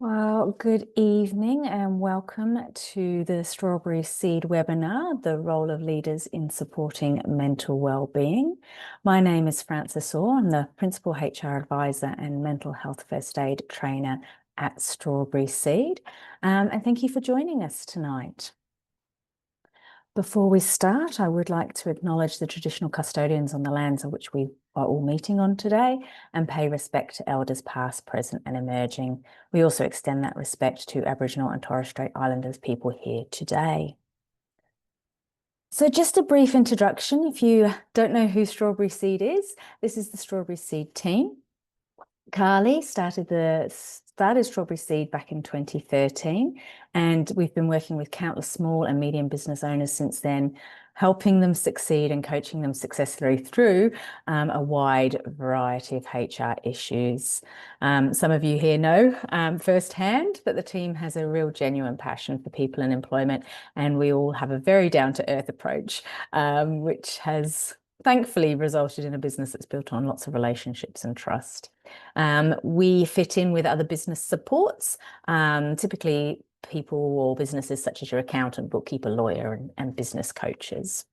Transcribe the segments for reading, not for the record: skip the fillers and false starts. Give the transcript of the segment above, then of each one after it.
Well, good evening and welcome to the Strawberry Seed webinar, The Role of Leaders in Supporting Mental Wellbeing. My name is Frances Orr. I'm the Principal HR Advisor and Mental Health First Aid Trainer at Strawberry Seed. And thank you for joining us tonight. Before we start, I would like to acknowledge the traditional custodians on the lands on which we are all meeting on today and pay respect to elders past, present and emerging. We also extend that respect to Aboriginal and Torres Strait Islanders people here today. So just a brief introduction. If you don't know who Strawberry Seed is, this is the Strawberry Seed team. Carly started Strawberry Seed back in 2013, and we've been working with countless small and medium business owners since then, helping them succeed and coaching them successfully through a wide variety of HR issues. Some of you here know firsthand that the team has a real genuine passion for people and employment, and we all have a very down-to-earth approach, which has thankfully resulted in a business that's built on lots of relationships and trust. We fit in with other business supports, typically people or businesses such as your accountant, bookkeeper, lawyer, and business coaches.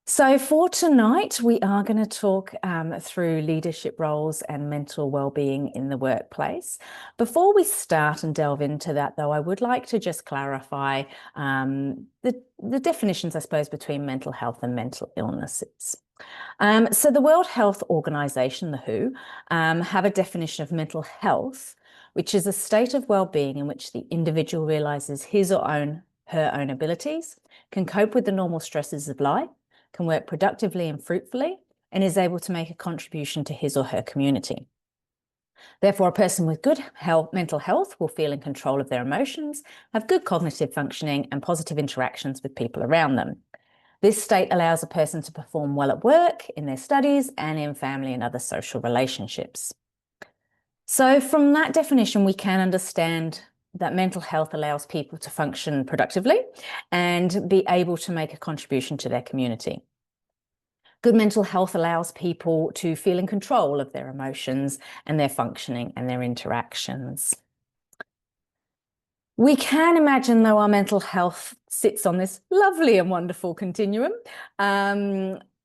So for tonight, we are going to talk through leadership roles and mental wellbeing in the workplace. Before we start and delve into that, though, I would like to just clarify the definitions, I suppose, between mental health and mental illnesses. So the World Health Organization, the WHO, have a definition of mental health, which is a state of well-being in which the individual realizes his or her own abilities, can cope with the normal stresses of life, can work productively and fruitfully, and is able to make a contribution to his or her community. Therefore, a person with good mental health will feel in control of their emotions, have good cognitive functioning, and positive interactions with people around them. This state allows a person to perform well at work, in their studies, and in family and other social relationships. So from that definition, we can understand that mental health allows people to function productively and be able to make a contribution to their community. Good mental health allows people to feel in control of their emotions and their functioning and their interactions. We can imagine, though, our mental health sits on this lovely and wonderful continuum.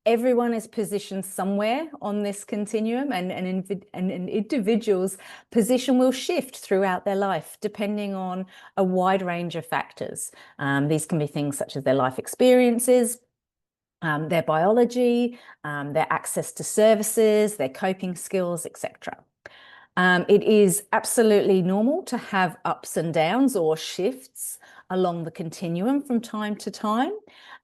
Everyone is positioned somewhere on this continuum, and an individual's position will shift throughout their life depending on a wide range of factors. These can be things such as their life experiences, their biology, their access to services, their coping skills, etc. It is absolutely normal to have ups and downs or shifts along the continuum from time to time.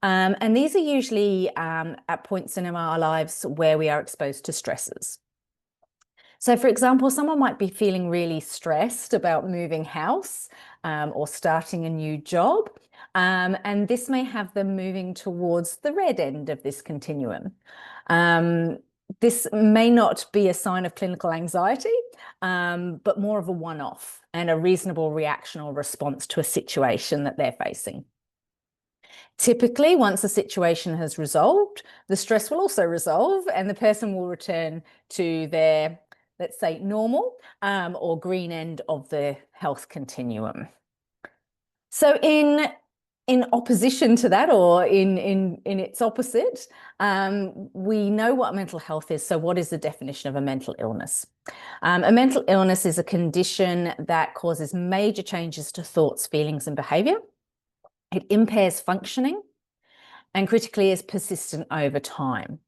And these are usually at points in our lives where we are exposed to stresses. So, for example, someone might be feeling really stressed about moving house or starting a new job. And this may have them moving towards the red end of this continuum. This may not be a sign of clinical anxiety, but more of a one-off and a reasonable reaction or response to a situation that they're facing. Typically, once the situation has resolved, the stress will also resolve and the person will return to their, let's say, normal or green end of the health continuum. So in opposition to that, or in its opposite, we know what mental health is. So what is the definition of a mental illness? A mental illness is a condition that causes major changes to thoughts, feelings, and behavior. It impairs functioning and critically is persistent over time.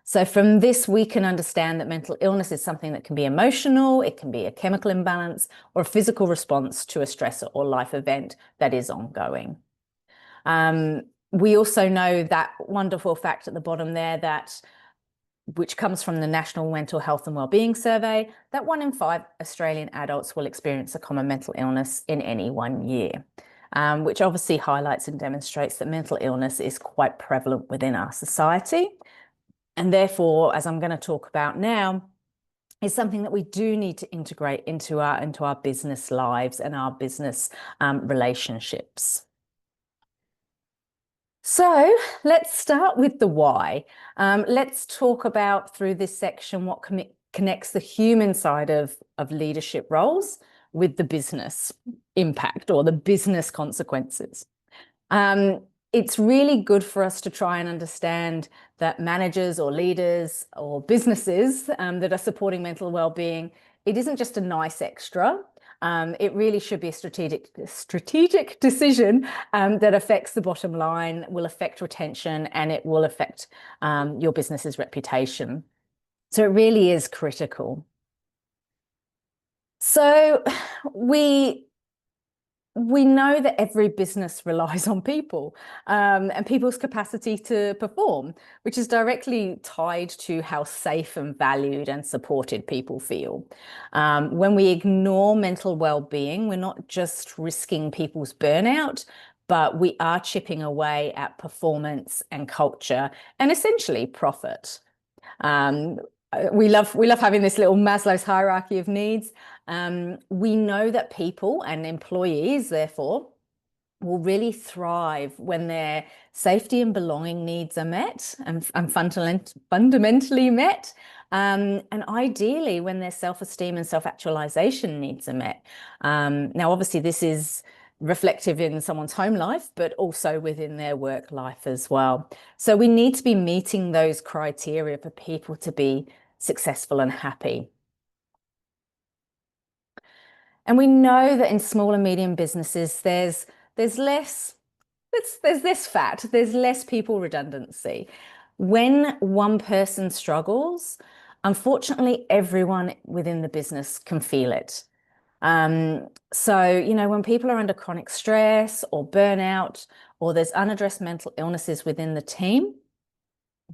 So from this, we can understand that mental illness is something that can be emotional, it can be a chemical imbalance, or a physical response to a stressor or life event that is ongoing. We also know that wonderful fact at the bottom there, which comes from the National Mental Health and Wellbeing Survey, that 1 in 5 Australian adults will experience a common mental illness in any 1 year, which obviously highlights and demonstrates that mental illness is quite prevalent within our society. And therefore, as I'm going to talk about now, is something that we do need to integrate into our business lives and our business relationships. So let's start with the why. Let's talk about, through this section, what connects the human side of leadership roles with the business impact or the business consequences. It's really good for us to try and understand that managers or leaders or businesses that are supporting mental well-being, it isn't just a nice extra. It really should be a strategic decision that affects the bottom line, will affect retention, and it will affect your business's reputation. So it really is critical. So we know that every business relies on people and people's capacity to perform, which is directly tied to how safe and valued and supported people feel. When we ignore mental well-being, we're not just risking people's burnout, but we are chipping away at performance and culture and essentially profit. We love having this little Maslow's hierarchy of needs. We know that people and employees, therefore, will really thrive when their safety and belonging needs are met and fundamentally met. And ideally, when their self-esteem and self-actualization needs are met. Now, obviously, this is reflective in someone's home life, but also within their work life as well. So we need to be meeting those criteria for people to be successful and happy. And we know that in small and medium businesses, there's less fat, there's less people redundancy. When one person struggles, unfortunately, everyone within the business can feel it. So, when people are under chronic stress or burnout, or there's unaddressed mental illnesses within the team,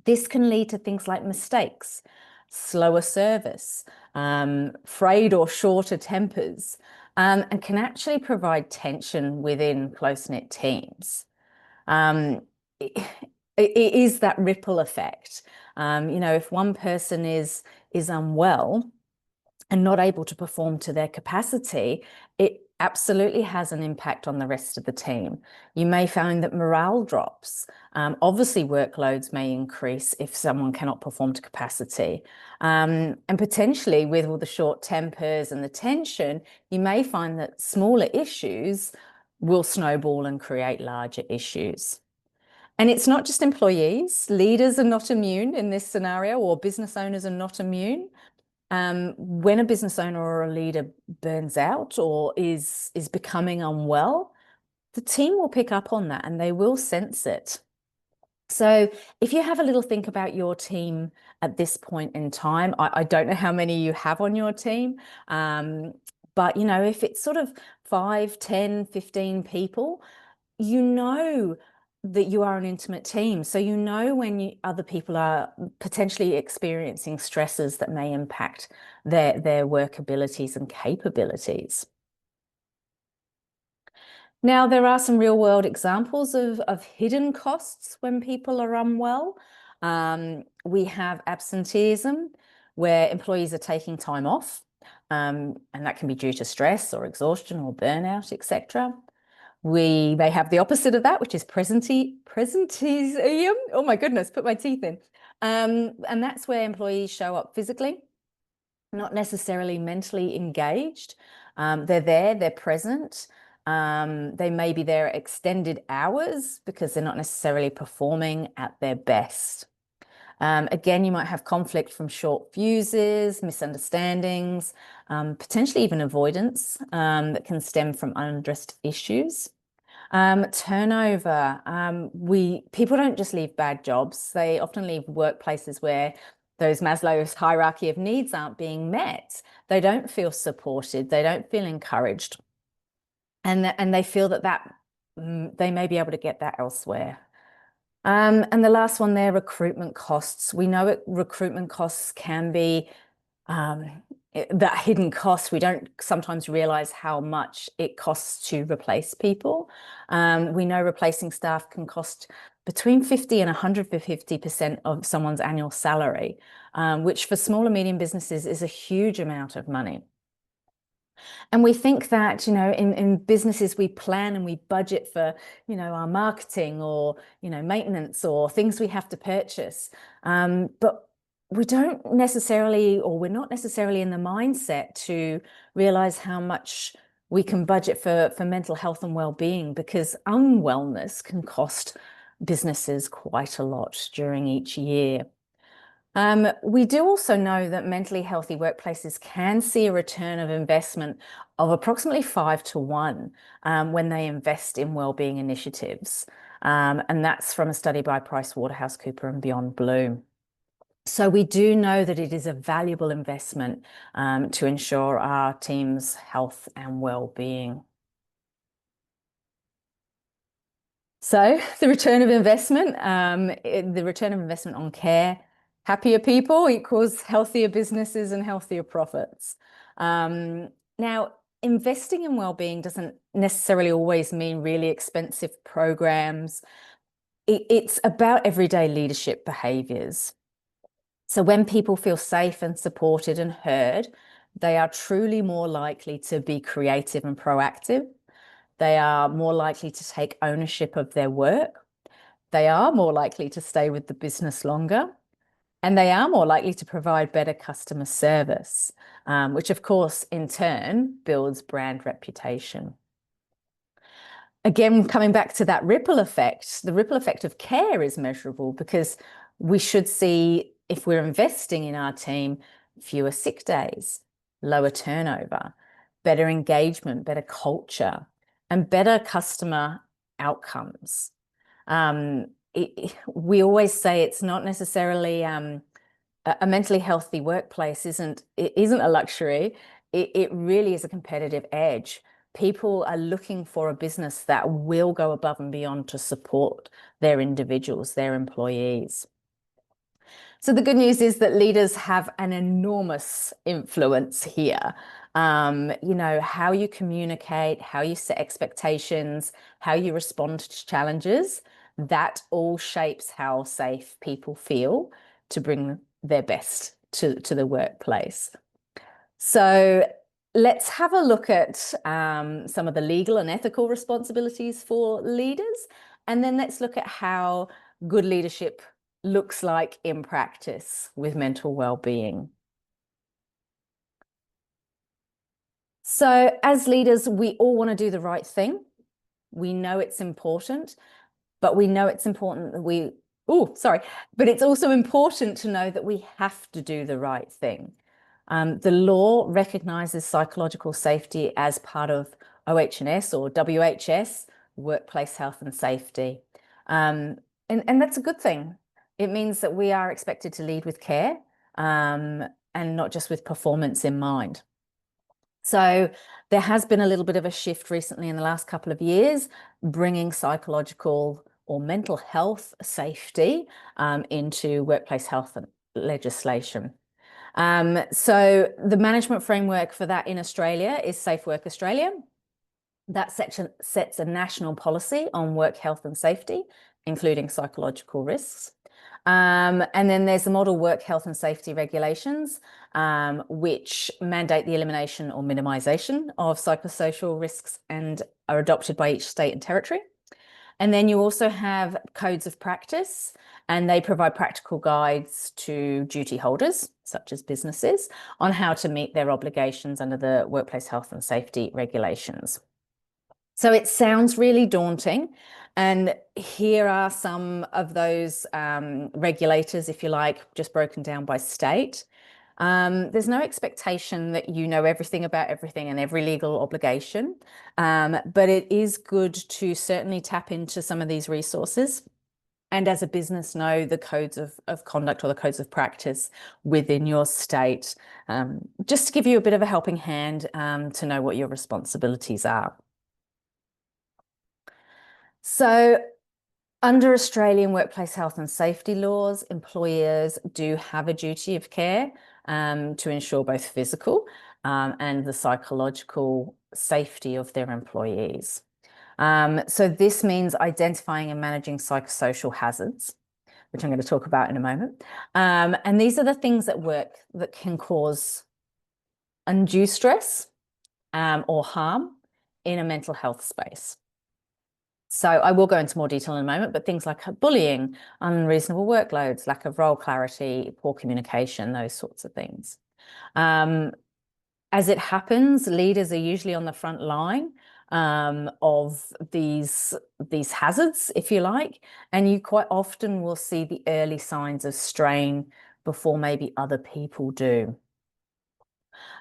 this can lead to things like mistakes, slower service, frayed or shorter tempers, and can actually provide tension within close-knit teams. It is that ripple effect. If one person is unwell and not able to perform to their capacity, it absolutely has an impact on the rest of the team. You may find that morale drops. Obviously, workloads may increase if someone cannot perform to capacity. And potentially, with all the short tempers and the tension, you may find that smaller issues will snowball and create larger issues. And it's not just employees. Leaders are not immune in this scenario, or business owners are not immune. When a business owner or a leader burns out or is becoming unwell, the team will pick up on that and they will sense it. So if you have a little think about your team at this point in time, I don't know how many you have on your team, but if it's sort of 5, 10, 15 people, that you are an intimate team. So when other people are potentially experiencing stresses that may impact their work abilities and capabilities. Now, there are some real world examples of hidden costs when people are unwell. We have absenteeism, where employees are taking time off, and that can be due to stress or exhaustion or burnout, etc. We may have the opposite of that, which is presenteeism. Oh my goodness, put my teeth in. And that's where employees show up physically, not necessarily mentally engaged. They're there, they're present. They may be there at extended hours because they're not necessarily performing at their best. Again, you might have conflict from short fuses, misunderstandings, potentially even avoidance that can stem from unaddressed issues. Turnover. People don't just leave bad jobs. They often leave workplaces where those Maslow's hierarchy of needs aren't being met. They don't feel supported. They don't feel encouraged. And they feel that they may be able to get that elsewhere. And the last one there, recruitment costs. We know recruitment costs can be that hidden cost. We don't sometimes realize how much it costs to replace people. We know replacing staff can cost between 50 and 150% of someone's annual salary, which for small and medium businesses is a huge amount of money. And we think that, in businesses, we plan and we budget for, our marketing or, maintenance or things we have to purchase. But we don't necessarily, or we're not necessarily in the mindset to realize how much we can budget for mental health and well-being, because unwellness can cost businesses quite a lot during each year. We do also know that mentally healthy workplaces can see a return of investment of approximately 5 to 1 when they invest in wellbeing initiatives. And that's from a study by PricewaterhouseCoopers and Beyond Blue. So we do know that it is a valuable investment to ensure our team's health and well-being. So the return of investment, the return of investment on care, happier people equals healthier businesses and healthier profits. Now, investing in well-being doesn't necessarily always mean really expensive programs. It's about everyday leadership behaviors. So when people feel safe and supported and heard, they are truly more likely to be creative and proactive. They are more likely to take ownership of their work. They are more likely to stay with the business longer. And they are more likely to provide better customer service, which of course, in turn, builds brand reputation. Again, coming back to that ripple effect, the ripple effect of care is measurable, because we should see, if we're investing in our team, fewer sick days, lower turnover, better engagement, better culture, and better customer outcomes. We always say it's not necessarily a mentally healthy workplace isn't a luxury. It really is a competitive edge. People are looking for a business that will go above and beyond to support their individuals, their employees. So the good news is that leaders have an enormous influence here. You know, how you communicate, how you set expectations, how you respond to challenges, that all shapes how safe people feel to bring their best to the workplace. So let's have a look at some of the legal and ethical responsibilities for leaders, and then let's look at how good leadership looks like in practice with mental well-being. So as leaders, we all want to do the right thing. We know it's important, but we know it's important that but it's also important to know that we have to do the right thing. The law recognises psychological safety as part of OH&S or WHS, workplace health and safety. And that's a good thing. It means that we are expected to lead with care and not just with performance in mind. So there has been a little bit of a shift recently in the last couple of years, bringing psychological or mental health safety into workplace health legislation. So the management framework for that in Australia is Safe Work Australia. That section sets a national policy on work health and safety, including psychological risks. And then there's the model work health and safety regulations, which mandate the elimination or minimisation of psychosocial risks and are adopted by each state and territory. And then you also have codes of practice, and they provide practical guides to duty holders, such as businesses, on how to meet their obligations under the workplace health and safety regulations. So it sounds really daunting. And here are some of those regulators, if you like, just broken down by state. There's no expectation that you know everything about everything and every legal obligation, but it is good to certainly tap into some of these resources. And as a business, know the codes of conduct or the codes of practice within your state, just to give you a bit of a helping hand to know what your responsibilities are. So under Australian workplace health and safety laws, employers do have a duty of care to ensure both physical and the psychological safety of their employees. So this means identifying and managing psychosocial hazards, which I'm going to talk about in a moment. And these are the things at work that can cause undue stress or harm in a mental health space. So I will go into more detail in a moment, but things like bullying, unreasonable workloads, lack of role clarity, poor communication, those sorts of things. As it happens, leaders are usually on the front line of these hazards, if you like, and you quite often will see the early signs of strain before maybe other people do.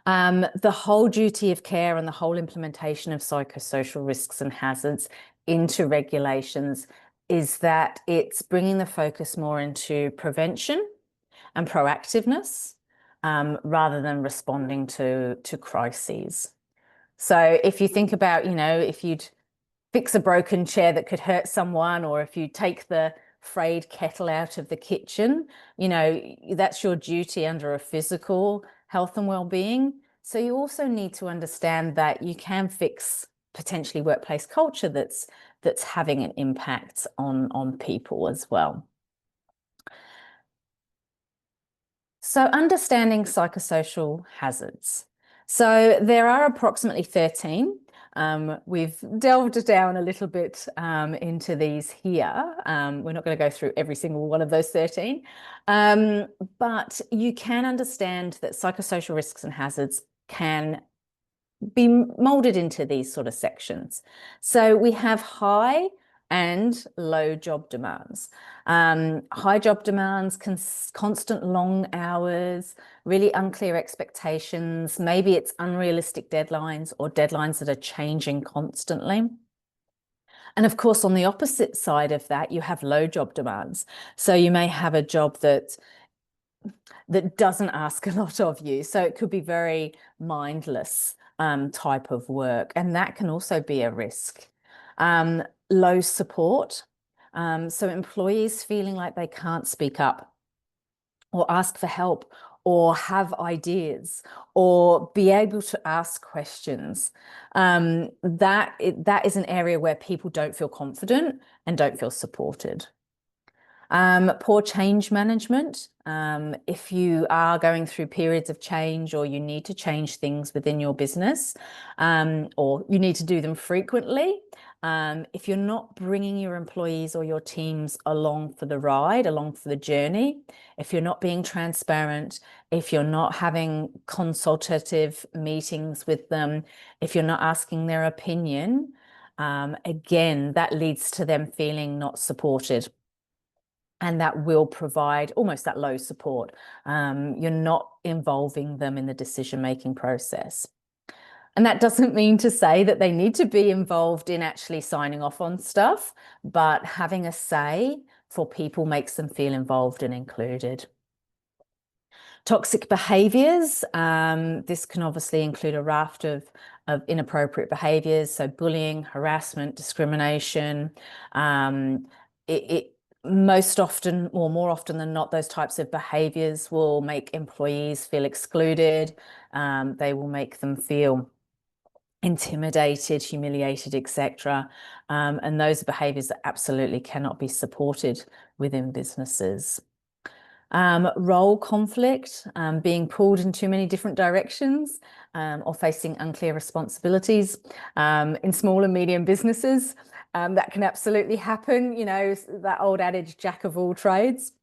The whole duty of care and the whole implementation of psychosocial risks and hazards into regulations is that it's bringing the focus more into prevention and proactiveness rather than responding to crises. So if you think about, if you'd fix a broken chair that could hurt someone, or if you take the frayed kettle out of the kitchen, that's your duty under a physical health and well-being. So you also need to understand that you can fix potentially workplace culture that's having an impact on people as well. So understanding psychosocial hazards. So there are approximately 13. We've delved down a little bit into these here. We're not going to go through every single one of those 13, but you can understand that psychosocial risks and hazards can be molded into these sort of sections. So we have high and low job demands. High job demands, constant long hours, really unclear expectations. Maybe it's unrealistic deadlines or deadlines that are changing constantly. And of course, on the opposite side of that, you have low job demands. So you may have a job that doesn't ask a lot of you. So it could be very mindless type of work, and that can also be a risk. Low support, so employees feeling like they can't speak up or ask for help or have ideas or be able to ask questions. That is an area where people don't feel confident and don't feel supported. Poor change management. If you are going through periods of change, or you need to change things within your business, or you need to do them frequently, if you're not bringing your employees or your teams along for the ride, along for the journey, if you're not being transparent, if you're not having consultative meetings with them, if you're not asking their opinion, again, that leads to them feeling not supported. And that will provide almost that low support. You're not involving them in the decision-making process. And that doesn't mean to say that they need to be involved in actually signing off on stuff, but having a say for people makes them feel involved and included. Toxic behaviours. This can obviously include a raft of inappropriate behaviours, so bullying, harassment, discrimination. Most often, or more often than not, those types of behaviours will make employees feel excluded. They will make them feel intimidated, humiliated, etc. And those are behaviours that absolutely cannot be supported within businesses. Role conflict, being pulled in too many different directions, or facing unclear responsibilities. In small and medium businesses, that can absolutely happen. That old adage, jack of all trades.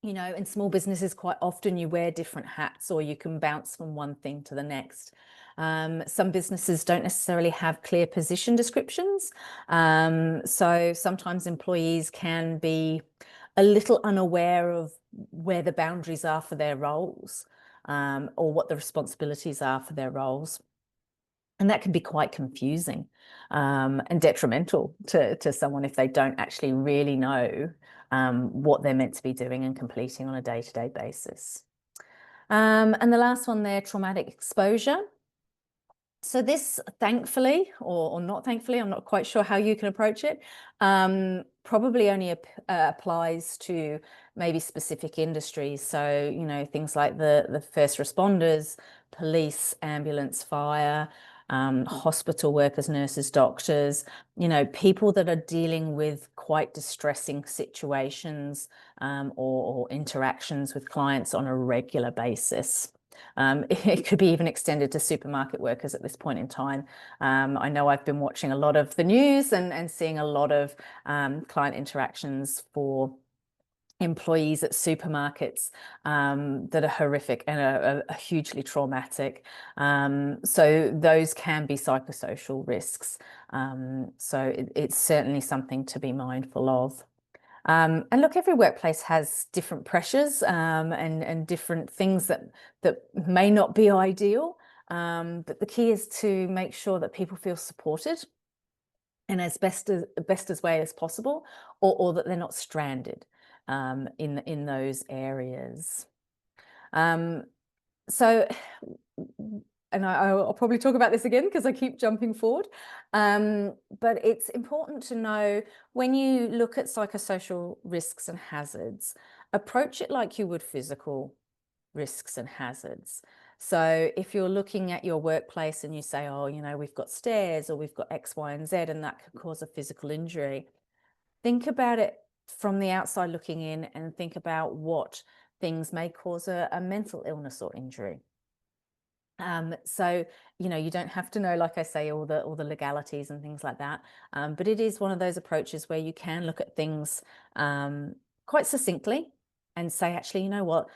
In small businesses, quite often you wear different hats, or you can bounce from one thing to the next. Some businesses don't necessarily have clear position descriptions. So sometimes employees can be a little unaware of where the boundaries are for their roles, or what the responsibilities are for their roles. And that can be quite confusing and detrimental to someone if they don't actually really know what they're meant to be doing and completing on a day-to-day basis. And the last one there, traumatic exposure. So this, thankfully, or not thankfully, I'm not quite sure how you can approach it, probably only applies to maybe specific industries. So, things like the first responders, police, ambulance, fire, hospital workers, nurses, doctors, people that are dealing with quite distressing situations or interactions with clients on a regular basis. It could be even extended to supermarket workers at this point in time. I know I've been watching a lot of the news and seeing a lot of client interactions for employees at supermarkets that are horrific and are hugely traumatic. So those can be psychosocial risks. So it's certainly something to be mindful of. And look, every workplace has different pressures and different things that may not be ideal. But the key is to make sure that people feel supported in as best as way as possible, or that they're not stranded in those areas. So, and I'll probably talk about this again because I keep jumping forward. But it's important to know, when you look at psychosocial risks and hazards, approach it like you would physical risks and hazards. So if you're looking at your workplace and you say, oh, you know, we've got stairs or we've got X, Y, and Z, and that could cause a physical injury, think about it from the outside looking in and think about what things may cause a mental illness or injury. So, you know, you don't have to know, like I say, all the legalities and things like that. But it is one of those approaches where you can look at things quite succinctly and say, actually, you know what,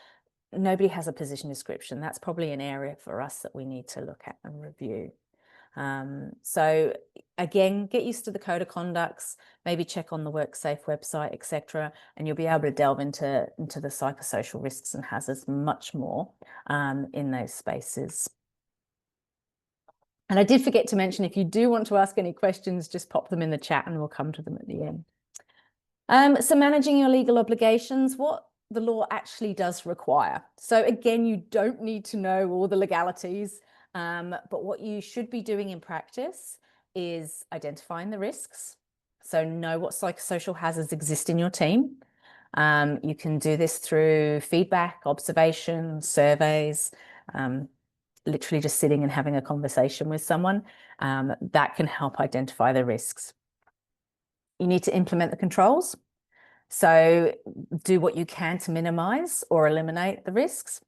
nobody has a position description. That's probably an area for us that we need to look at and review. So again, get used to the code of conducts, maybe check on the WorkSafe website, etc., and you'll be able to delve into the psychosocial risks and hazards much more in those spaces. And I did forget to mention, if you do want to ask any questions, just pop them in the chat and we'll come to them at the end. So managing your legal obligations, what the law actually does require. So again, you don't need to know all the legalities, but what you should be doing in practice is identifying the risks. So know what psychosocial hazards exist in your team. You can do this through feedback, observation, surveys, literally just sitting and having a conversation with someone. That can help identify the risks. You need to implement the controls. So do what you can to minimize or eliminate the risks.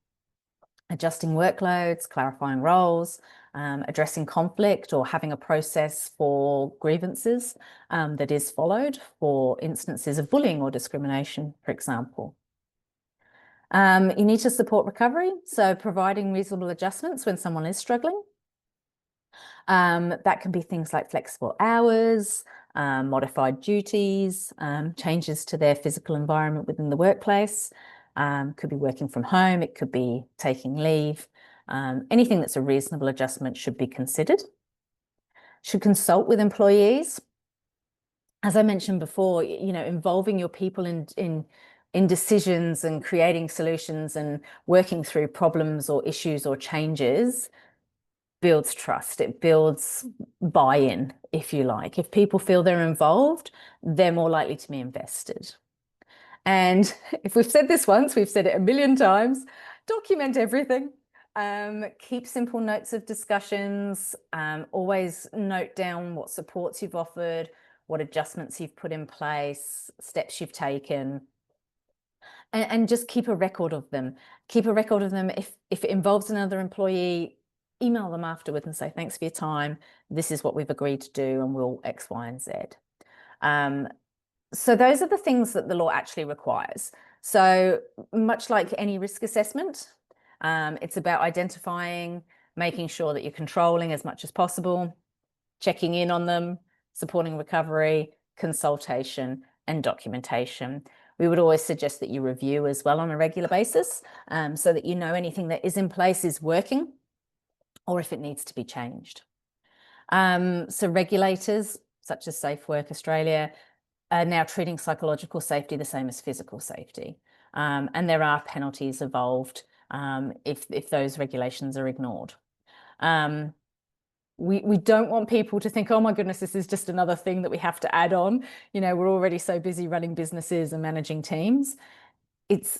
Adjusting workloads, clarifying roles, addressing conflict, or having a process for grievances that is followed for instances of bullying or discrimination, for example. You need to support recovery, so providing reasonable adjustments when someone is struggling. That can be things like flexible hours, modified duties, changes to their physical environment within the workplace. Could be working from home, it could be taking leave. Anything that's a reasonable adjustment should be considered. Should consult with employees. As I mentioned before, you know, involving your people in decisions and creating solutions and working through problems or issues or changes builds trust. It builds buy-in, if you like. If people feel they're involved, they're more likely to be invested. And if we've said this once, we've said it a million times, document everything. Keep simple notes of discussions. Always note down what supports you've offered, what adjustments you've put in place, steps you've taken. And just keep a record of them. Keep a record of them. If it involves another employee, email them afterwards and say, thanks for your time. This is what we've agreed to do, and we'll X, Y, and Z. So those are the things that the law actually requires. So much like any risk assessment, it's about identifying, making sure that you're controlling as much as possible, checking in on them, supporting recovery, consultation, and documentation. We would always suggest that you review as well on a regular basis, so that you know anything that is in place is working, or if it needs to be changed. So regulators, such as Safe Work Australia, are now treating psychological safety the same as physical safety. And there are penalties involved if those regulations are ignored. We don't want people to think, oh my goodness, this is just another thing that we have to add on. You know, we're already so busy running businesses and managing teams. It's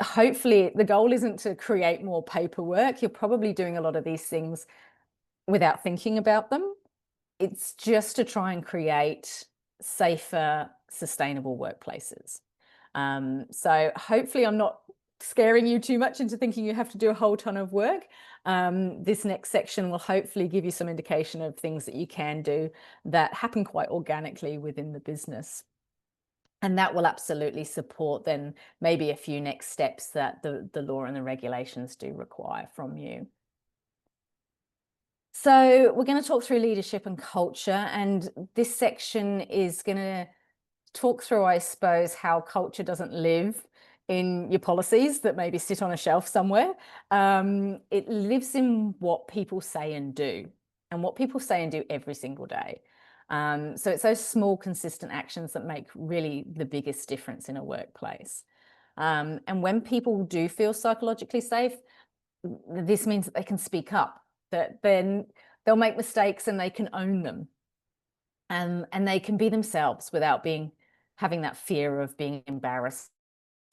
hopefully the goal isn't to create more paperwork. You're probably doing a lot of these things without thinking about them. It's just to try and create safer, sustainable workplaces. So hopefully I'm not scaring you too much into thinking you have to do a whole ton of work, this next section will hopefully give you some indication of things that you can do that happen quite organically within the business. And that will absolutely support then maybe a few next steps that the law and the regulations do require from you. So we're going to talk through leadership and culture, and this section is going to talk through, I suppose, how culture doesn't live in your policies that maybe sit on a shelf somewhere. It lives in what people say and do, and what people say and do every single day. So it's those small, consistent actions that make really the biggest difference in a workplace. And when people do feel psychologically safe, this means that they can speak up, that then they'll make mistakes and they can own them. And they can be themselves without having that fear of being embarrassed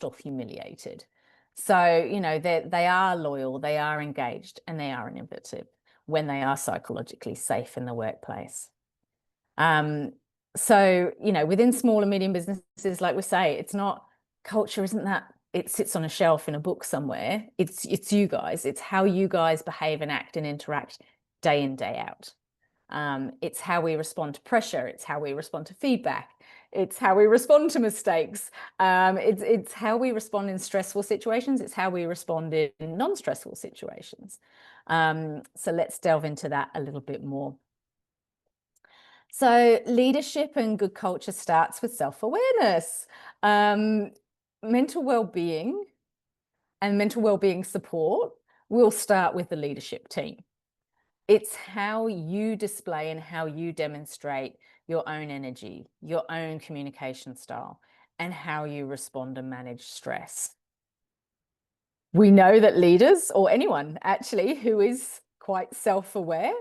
or humiliated. So, you know, they are loyal, they are engaged, and they are innovative when they are psychologically safe in the workplace. So, you know, within small and medium businesses, like we say, it's not, culture isn't that it sits on a shelf in a book somewhere. It's you guys. It's how you guys behave and act and interact day in, day out. It's how we respond to pressure. It's how we respond to feedback. It's how we respond to mistakes. It's how we respond in stressful situations. It's how we respond in non-stressful situations. So let's delve into that a little bit more. So leadership and good culture starts with self-awareness. Mental well-being and mental well-being support will start with the leadership team. It's how you display and how you demonstrate your own energy, your own communication style, and how you respond and manage stress. We know that leaders, or anyone actually who is quite self-aware,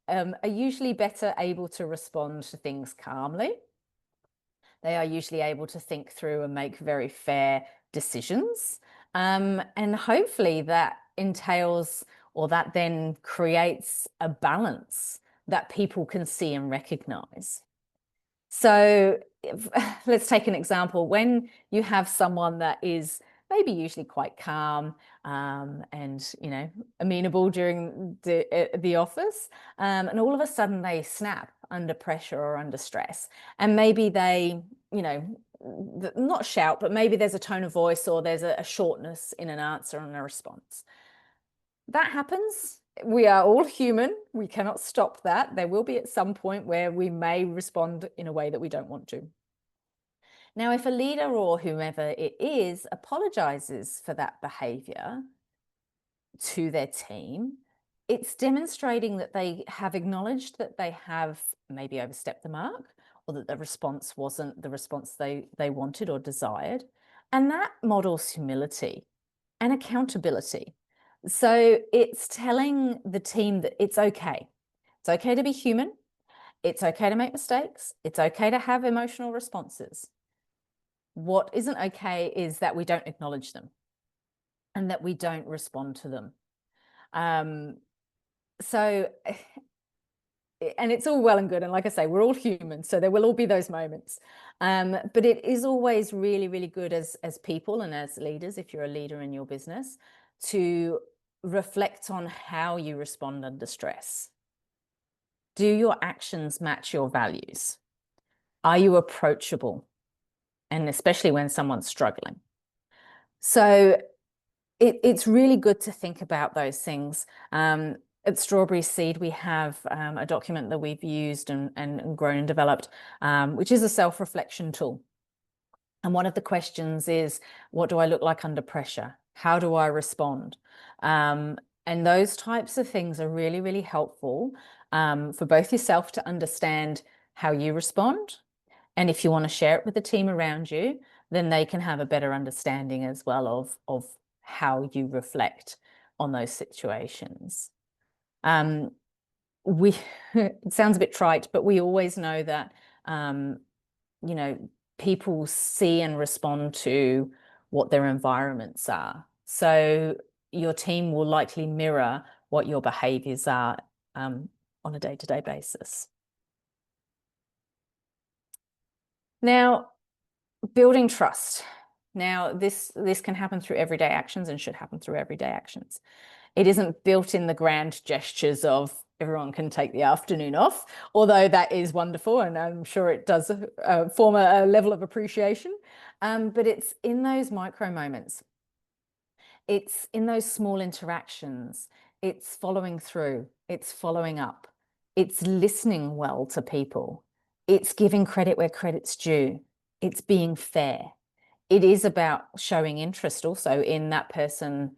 are usually better able to respond to things calmly. They are usually able to think through and make very fair decisions. And hopefully that entails, or that then creates, a balance that people can see and recognize. So let's take an example. When you have someone that is maybe usually quite calm and, you know, amenable during the office, and all of a sudden they snap under pressure or under stress, and maybe they, you know, not shout, but maybe there's a tone of voice or there's a shortness in an answer and a response. That happens. We are all human. We cannot stop that. There will be at some point where we may respond in a way that we don't want to. Now, if a leader or whomever it is apologizes for that behavior to their team, it's demonstrating that they have acknowledged that they have maybe overstepped the mark, or that the response wasn't the response they wanted or desired. And that models humility and accountability. So it's telling the team that it's okay. It's okay to be human. It's okay to make mistakes. It's okay to have emotional responses. What isn't okay is that we don't acknowledge them and that we don't respond to them. So, and it's all well and good. And like I say, we're all human, so there will all be those moments. But it is always really, really good as people and as leaders, if you're a leader in your business, to reflect on how you respond under stress. Do your actions match your values? Are you approachable? And especially when someone's struggling. So it's really good to think about those things. At Strawberry Seed, we have a document that we've used and grown and developed, which is a self-reflection tool. And one of the questions is, what do I look like under pressure? How do I respond? And those types of things are really, really helpful for both yourself to understand how you respond. And if you want to share it with the team around you, then they can have a better understanding as well of how you reflect on those situations. It sounds a bit trite, but we always know that, you know, people see and respond to what their environments are. So your team will likely mirror what your behaviors are on a day-to-day basis. Now, building trust. Now, this can happen through everyday actions and should happen through everyday actions. It isn't built in the grand gestures of everyone can take the afternoon off, although that is wonderful, and I'm sure it does form a level of appreciation. But it's in those micro moments. It's in those small interactions. It's following through. It's following up. It's listening well to people. It's giving credit where credit's due. It's being fair. It is about showing interest also in that person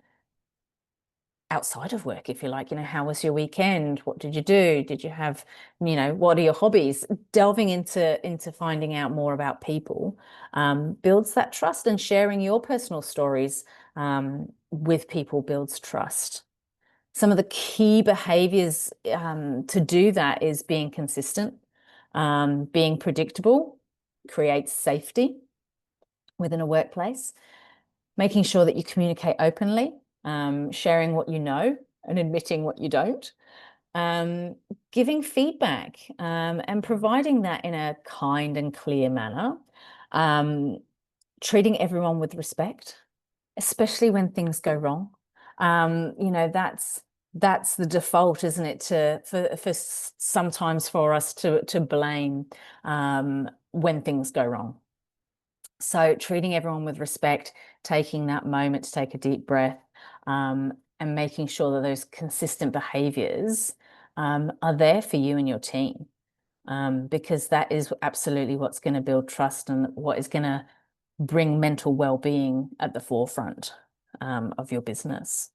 outside of work, if you like. How was your weekend? What did you do? Did you have, what are your hobbies? Delving into finding out more about people builds that trust, and sharing your personal stories with people builds trust. Some of the key behaviors to do that is being consistent, being predictable, creates safety within a workplace, making sure that you communicate openly, sharing what you know and admitting what you don't, giving feedback and providing that in a kind and clear manner, treating everyone with respect, especially when things go wrong. That's the default, isn't it? For sometimes for us to blame when things go wrong. So treating everyone with respect, taking that moment to take a deep breath, and making sure that those consistent behaviors are there for you and your team, because that is absolutely what's going to build trust and what is going to bring mental well-being at the forefront of your business.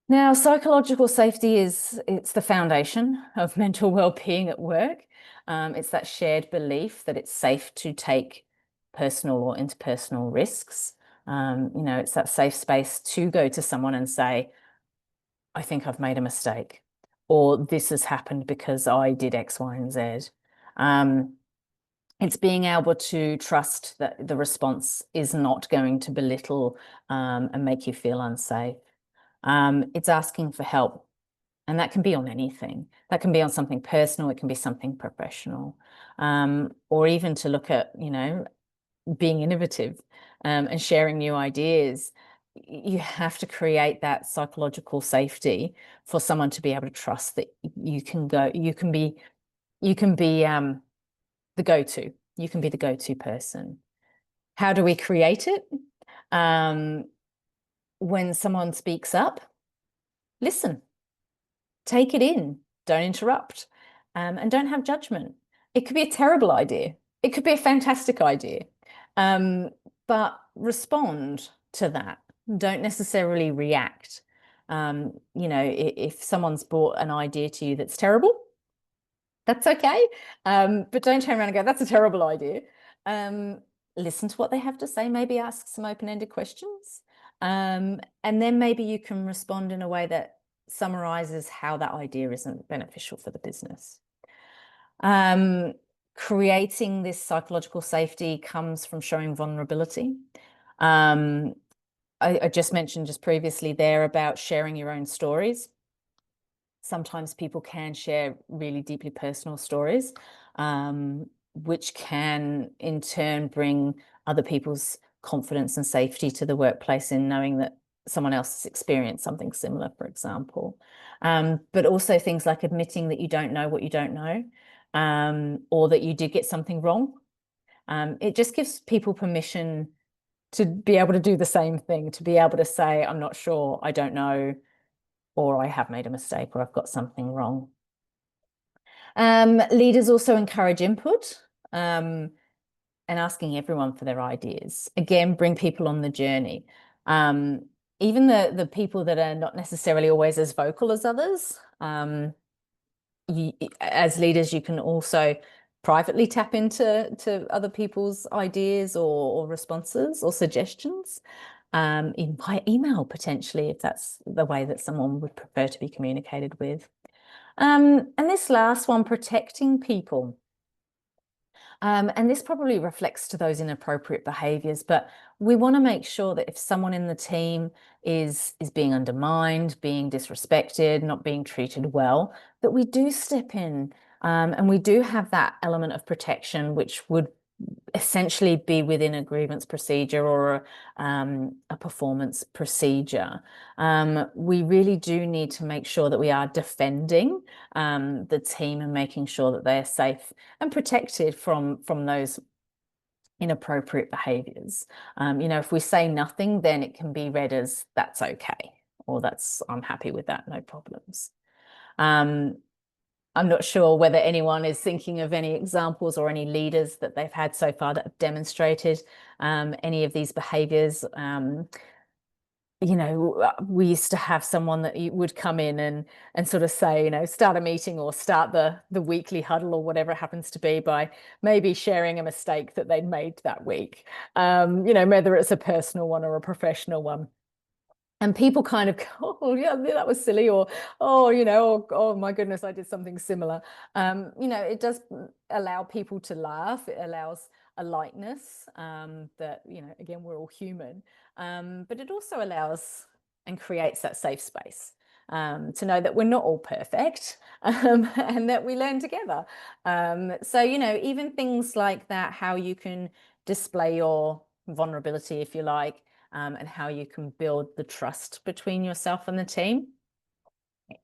Now, psychological safety it's the foundation of mental well-being at work. It's that shared belief that it's safe to take personal or interpersonal risks. It's that safe space to go to someone and say, I think I've made a mistake, or this has happened because I did X, Y, and Z. It's being able to trust that the response is not going to belittle and make you feel unsafe. It's asking for help, and that can be on anything. That can be on something personal, it can be something professional, or even to look at, being innovative and sharing new ideas. You have to create that psychological safety for someone to be able to trust that you can be the go-to. You can be the go-to person. How do we create it? When someone speaks up, listen, take it in, don't interrupt, and don't have judgment. It could be a terrible idea. It could be a fantastic idea, but respond to that. Don't necessarily react. If someone's brought an idea to you that's terrible, that's okay. But don't turn around and go, that's a terrible idea. Listen to what they have to say, maybe ask some open-ended questions. And then maybe you can respond in a way that summarizes how that idea isn't beneficial for the business. Creating this psychological safety comes from showing vulnerability. I just mentioned just previously there about sharing your own stories. Sometimes people can share really deeply personal stories, which can in turn bring other people's confidence and safety to the workplace in knowing that someone else has experienced something similar, for example. But also things like admitting that you don't know what you don't know, or that you did get something wrong. It just gives people permission to be able to do the same thing, to be able to say, I'm not sure, I don't know, or I have made a mistake, or I've got something wrong. Leaders also encourage input and asking everyone for their ideas. Again, bring people on the journey. Even the people that are not necessarily always as vocal as others, as leaders, you can also privately tap into other people's ideas or responses or suggestions, by email potentially, if that's the way that someone would prefer to be communicated with. And this last one, protecting people. And this probably reflects to those inappropriate behaviors, but we want to make sure that if someone in the team is being undermined, being disrespected, not being treated well, that we do step in, and we do have that element of protection, which would essentially be within a grievance procedure or a performance procedure. We really do need to make sure that we are defending the team and making sure that they are safe and protected from those inappropriate behaviors. If we say nothing, then it can be read as that's okay, or I'm happy with that, no problems. I'm not sure whether anyone is thinking of any examples or any leaders that they've had so far that have demonstrated any of these behaviors. We used to have someone that would come in and sort of say, start a meeting or start the weekly huddle or whatever it happens to be by maybe sharing a mistake that they'd made that week, whether it's a personal one or a professional one. And people kind of go, oh, yeah, that was silly, or, oh my goodness, I did something similar. It does allow people to laugh. It allows a lightness that, again, we're all human. But it also allows and creates that safe space to know that we're not all perfect and that we learn together. So, even things like that, how you can display your vulnerability, if you like, and how you can build the trust between yourself and the team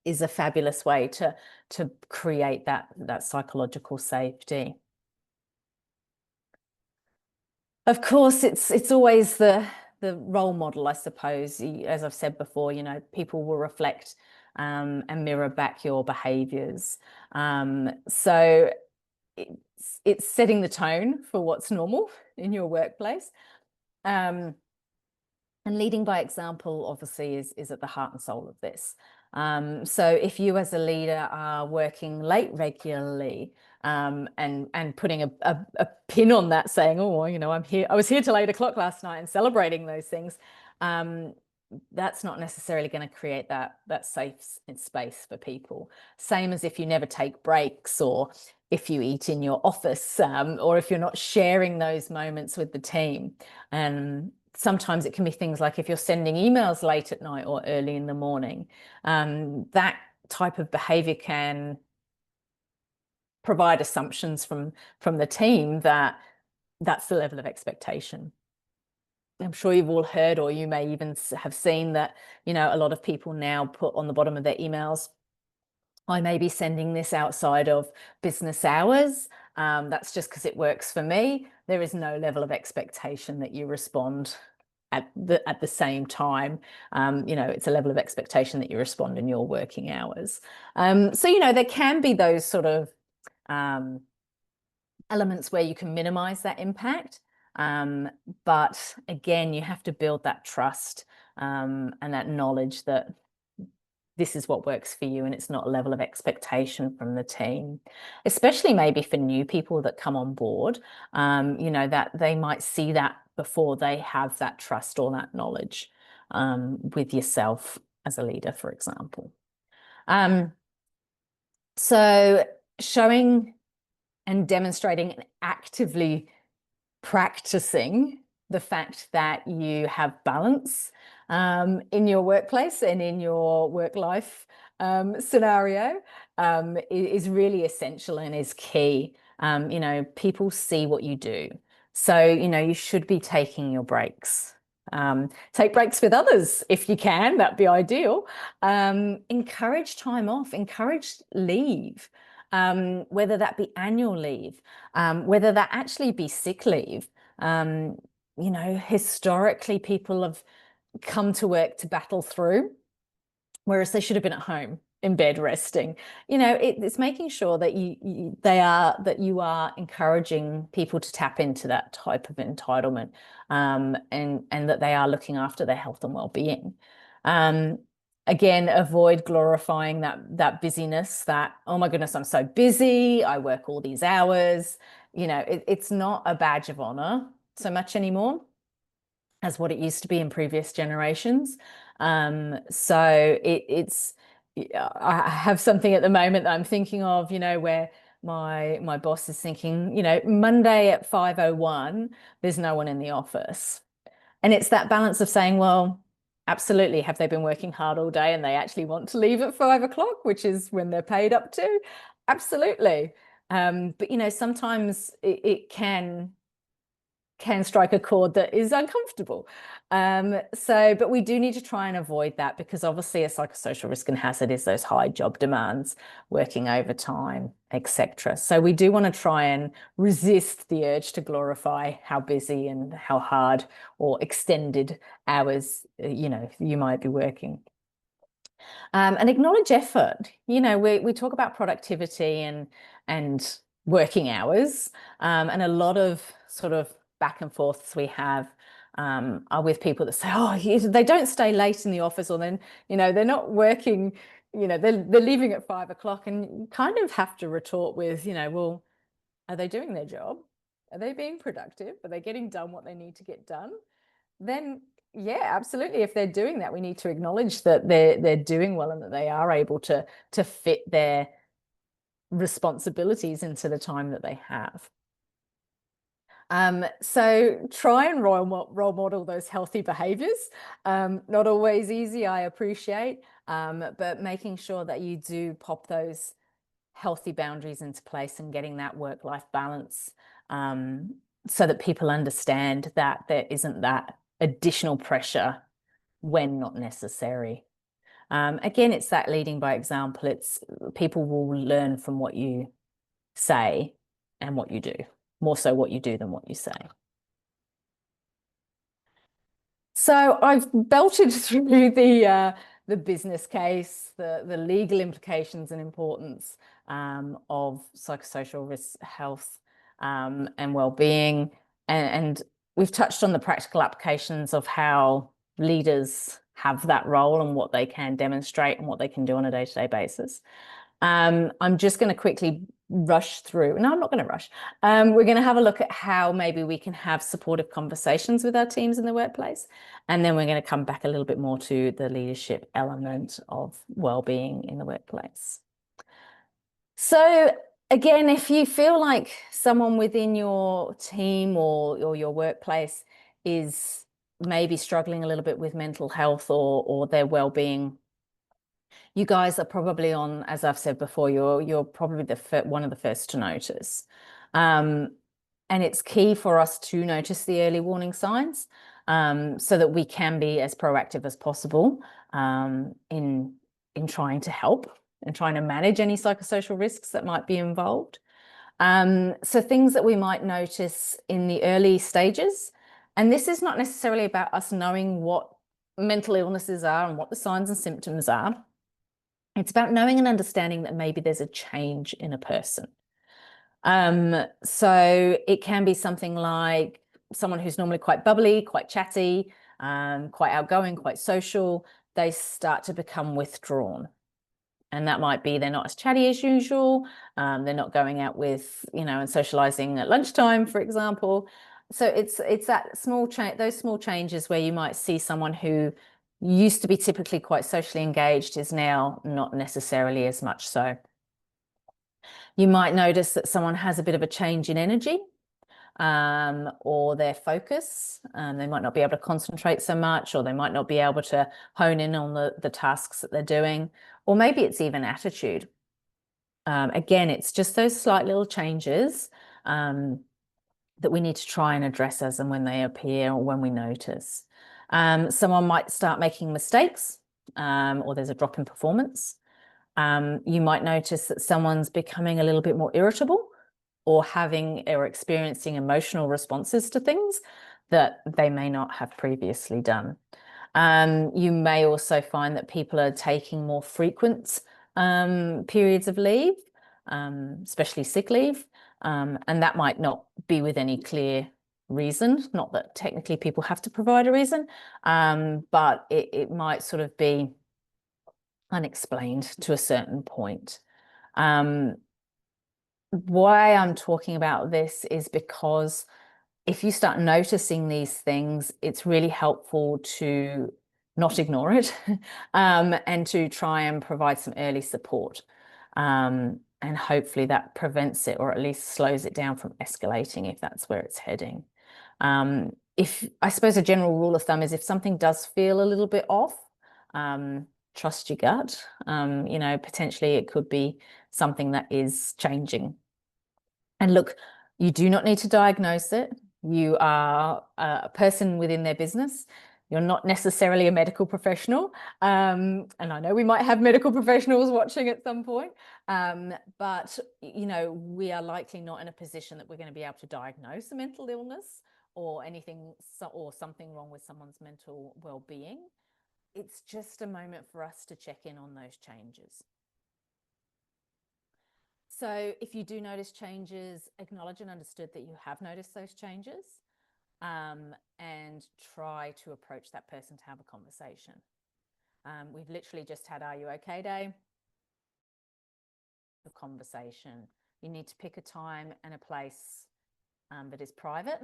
is a fabulous way to create that psychological safety. Of course, it's always the role model, I suppose. As I've said before, people will reflect and mirror back your behaviors. So it's setting the tone for what's normal in your workplace. And leading by example, obviously, is at the heart and soul of this. So if you as a leader are working late regularly and putting a pin on that, saying, oh, I was here till 8 o'clock last night and celebrating those things, that's not necessarily going to create that safe space for people. Same as if you never take breaks, or if you eat in your office, or if you're not sharing those moments with the team. And sometimes it can be things like if you're sending emails late at night or early in the morning, that type of behavior can provide assumptions from the team that that's the level of expectation. I'm sure you've all heard, or you may even have seen that, a lot of people now put on the bottom of their emails, I may be sending this outside of business hours. That's just because it works for me. There is no level of expectation that you respond at the same time. It's a level of expectation that you respond in your working hours. So, there can be those sort of elements where you can minimize that impact. But again, you have to build that trust and that knowledge that this is what works for you, and it's not a level of expectation from the team, especially maybe for new people that come on board, that they might see that before they have that trust or that knowledge with yourself as a leader, for example. So showing and demonstrating and actively practicing the fact that you have balance in your workplace and in your work life scenario is really essential and is key. People see what you do. So, you should be taking your breaks. Take breaks with others if you can, that'd be ideal. Encourage time off, encourage leave. Whether that be annual leave, whether that actually be sick leave. Historically, people have come to work to battle through, whereas they should have been at home in bed resting. It's making sure that you are encouraging people to tap into that type of entitlement, and that they are looking after their health and well-being. Again, avoid glorifying that busyness, that, oh my goodness, I'm so busy, I work all these hours. It's not a badge of honor so much anymore as what it used to be in previous generations. So it's I have something at the moment that I'm thinking of, where my boss is thinking, Monday at 5:01, there's no one in the office. And it's that balance of saying, well, absolutely, have they been working hard all day and they actually want to leave at 5 o'clock, which is when they're paid up to? Absolutely. But sometimes it can can strike a chord that is uncomfortable. But we do need to try and avoid that, because obviously a psychosocial risk and hazard is those high job demands, working overtime, etc. So we do want to try and resist the urge to glorify how busy and how hard or extended hours, you might be working. And acknowledge effort. We talk about productivity and working hours, and a lot of sort of back and forths we have are with people that say, oh, they don't stay late in the office, or then they're not working, they're leaving at 5 o'clock, and you kind of have to retort with, well, are they doing their job? Are they being productive? Are they getting done what they need to get done? Then yeah, absolutely. If they're doing that, we need to acknowledge that they're doing well and that they are able to fit their responsibilities into the time that they have. So try and role model those healthy behaviors. Not always easy, I appreciate, but making sure that you do pop those healthy boundaries into place and getting that work-life balance, so that people understand that there isn't that additional pressure when not necessary. Again, it's that leading by example. It's people will learn from what you say and what you do, more so what you do than what you say. So I've belted through the business case, the legal implications and importance of psychosocial risk, health, and well-being, and we've touched on the practical applications of how leaders have that role and what they can demonstrate and what they can do on a day-to-day basis. I'm just going to quickly rush through. No, I'm not going to rush. We're going to have a look at how maybe we can have supportive conversations with our teams in the workplace. And then we're going to come back a little bit more to the leadership element of well-being in the workplace. So again, if you feel like someone within your team or your workplace is maybe struggling a little bit with mental health or their well-being, you guys are probably on, as I've said before, you're probably one of the first to notice. And it's key for us to notice the early warning signs, so that we can be as proactive as possible in trying to help and trying to manage any psychosocial risks that might be involved. So things that we might notice in the early stages, and this is not necessarily about us knowing what mental illnesses are and what the signs and symptoms are. It's about knowing and understanding that maybe there's a change in a person. So it can be something like someone who's normally quite bubbly, quite chatty, quite outgoing, quite social. They start to become withdrawn. And that might be they're not as chatty as usual. They're not going out with, and socializing at lunchtime, for example. So it's that those small changes where you might see someone who used to be typically quite socially engaged is now not necessarily as much so. You might notice that someone has a bit of a change in energy, or their focus. They might not be able to concentrate so much, or they might not be able to hone in on the tasks that they're doing, or maybe it's even attitude. Again, it's just those slight little changes that we need to try and address as and when they appear or when we notice. Someone might start making mistakes, or there's a drop in performance. You might notice that someone's becoming a little bit more irritable, or experiencing emotional responses to things that they may not have previously done. You may also find that people are taking more frequent periods of leave, especially sick leave, and that might not be with any clear reason. Not that technically people have to provide a reason, but it might sort of be unexplained to a certain point. Why I'm talking about this is because if you start noticing these things, it's really helpful to not ignore it, and to try and provide some early support. And hopefully that prevents it, or at least slows it down from escalating if that's where it's heading. If I suppose a general rule of thumb is if something does feel a little bit off, trust your gut. Potentially it could be something that is changing. And look, you do not need to diagnose it. You are a person within their business. You're not necessarily a medical professional. And I know we might have medical professionals watching at some point, but we are likely not in a position that we're going to be able to diagnose a mental illness or anything, or something wrong with someone's mental well-being. It's just a moment for us to check in on those changes. So if you do notice changes, acknowledge and understood that you have noticed those changes. And try to approach that person to have a conversation. We've literally just had Are You Okay Day? The conversation. You need to pick a time and a place that is private,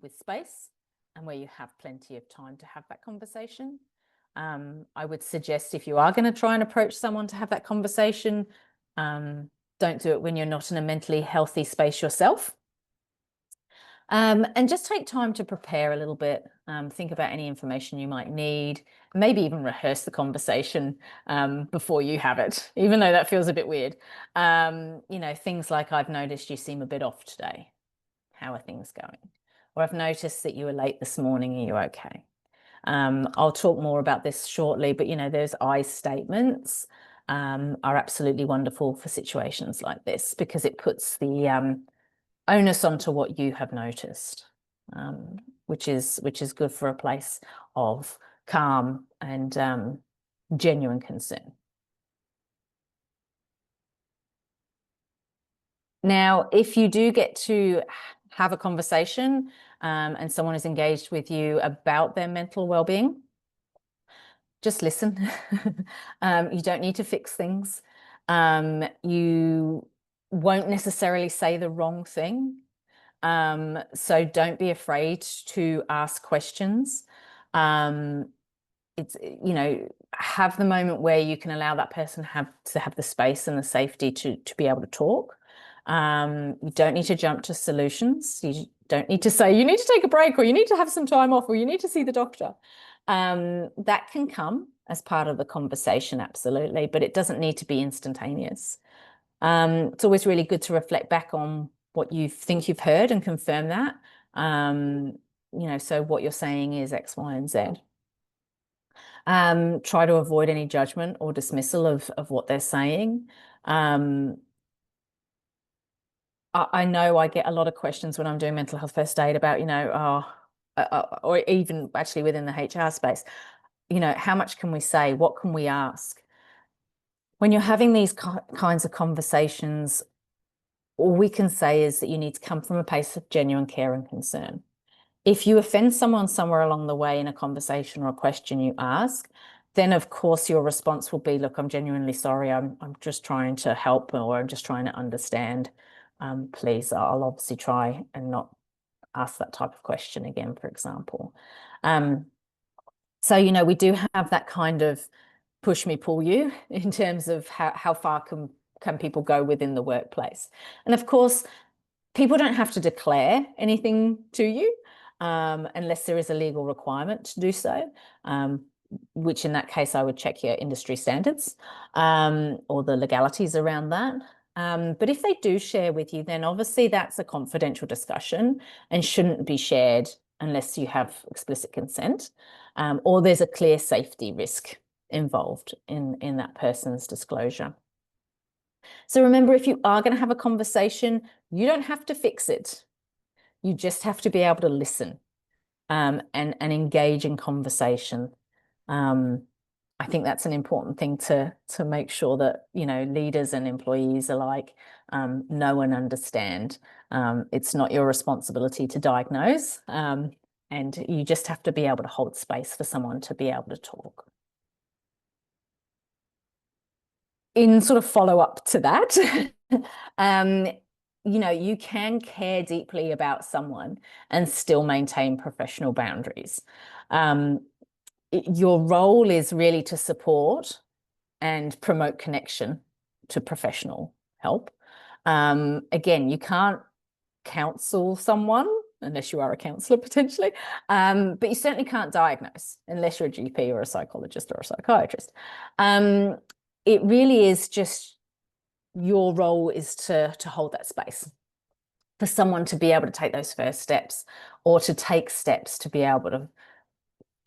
with space, and where you have plenty of time to have that conversation. I would suggest, if you are going to try and approach someone to have that conversation, don't do it when you're not in a mentally healthy space yourself. And just take time to prepare a little bit, think about any information you might need, maybe even rehearse the conversation before you have it, even though that feels a bit weird. Things like, I've noticed you seem a bit off today. How are things going? Or I've noticed that you were late this morning. Are you okay? I'll talk more about this shortly, but those I statements are absolutely wonderful for situations like this, because it puts the onus onto what you have noticed, which is good for a place of calm and genuine concern. Now, if you do get to have a conversation and someone is engaged with you about their mental well-being, just listen. You don't need to fix things. You won't necessarily say the wrong thing. So don't be afraid to ask questions. It's, have the moment where you can allow that person to have the space and the safety to be able to talk. You don't need to jump to solutions. You don't need to say, you need to take a break, or you need to have some time off, or you need to see the doctor. That can come as part of the conversation, absolutely, but it doesn't need to be instantaneous. It's always really good to reflect back on what you think you've heard and confirm that. So what you're saying is X, Y, and Z. Try to avoid any judgment or dismissal of what they're saying. I know I get a lot of questions when I'm doing mental health first aid about, or even actually within the HR space, how much can we say? What can we ask? When you're having these kinds of conversations, all we can say is that you need to come from a place of genuine care and concern. If you offend someone somewhere along the way in a conversation or a question you ask, then of course your response will be, look, I'm genuinely sorry. I'm just trying to help, or I'm just trying to understand. Please, I'll obviously try and not ask that type of question again, for example. So, we do have that kind of push me, pull you in terms of how far can people go within the workplace. And of course, people don't have to declare anything to you unless there is a legal requirement to do so, which in that case, I would check your industry standards or the legalities around that. But if they do share with you, then obviously that's a confidential discussion and shouldn't be shared unless you have explicit consent, or there's a clear safety risk involved in that person's disclosure. So remember, if you are going to have a conversation, you don't have to fix it. You just have to be able to listen and engage in conversation. I think that's an important thing to make sure that leaders and employees alike know and understand. It's not your responsibility to diagnose, and you just have to be able to hold space for someone to be able to talk. In sort of follow up to that, you can care deeply about someone and still maintain professional boundaries. Your role is really to support and promote connection to professional help. Again, you can't counsel someone unless you are a counsellor potentially, but you certainly can't diagnose unless you're a GP or a psychologist or a psychiatrist. It really is just your role is to hold that space for someone to be able to take those first steps, or to take steps to be able to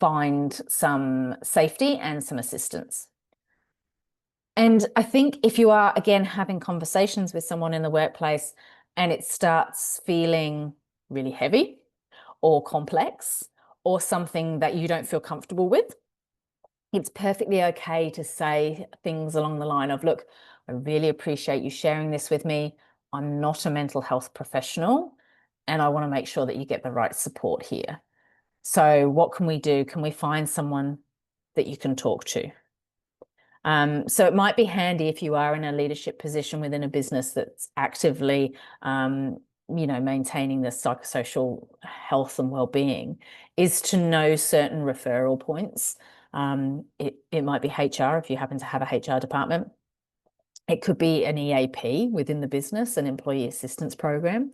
find some safety and some assistance. And I think if you are, again, having conversations with someone in the workplace and it starts feeling really heavy or complex or something that you don't feel comfortable with, it's perfectly okay to say things along the line of, look, I really appreciate you sharing this with me. I'm not a mental health professional, and I want to make sure that you get the right support here. So what can we do? Can we find someone that you can talk to? So it might be handy if you are in a leadership position within a business that's actively, maintaining the psychosocial health and well-being, is to know certain referral points. It might be HR if you happen to have a HR department. It could be an EAP within the business, an employee assistance program.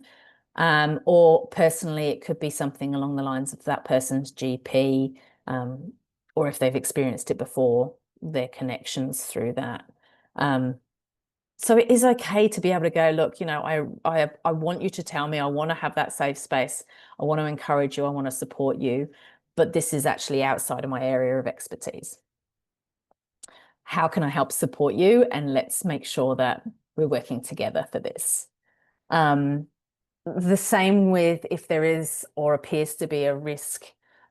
Or personally, it could be something along the lines of that person's GP, or if they've experienced it before, their connections through that. So it is okay to be able to go, look, I want you to tell me, I want to have that safe space. I want to encourage you. I want to support you, but this is actually outside of my area of expertise. How can I help support you? And let's make sure that we're working together for this. The same with if there is or appears to be a risk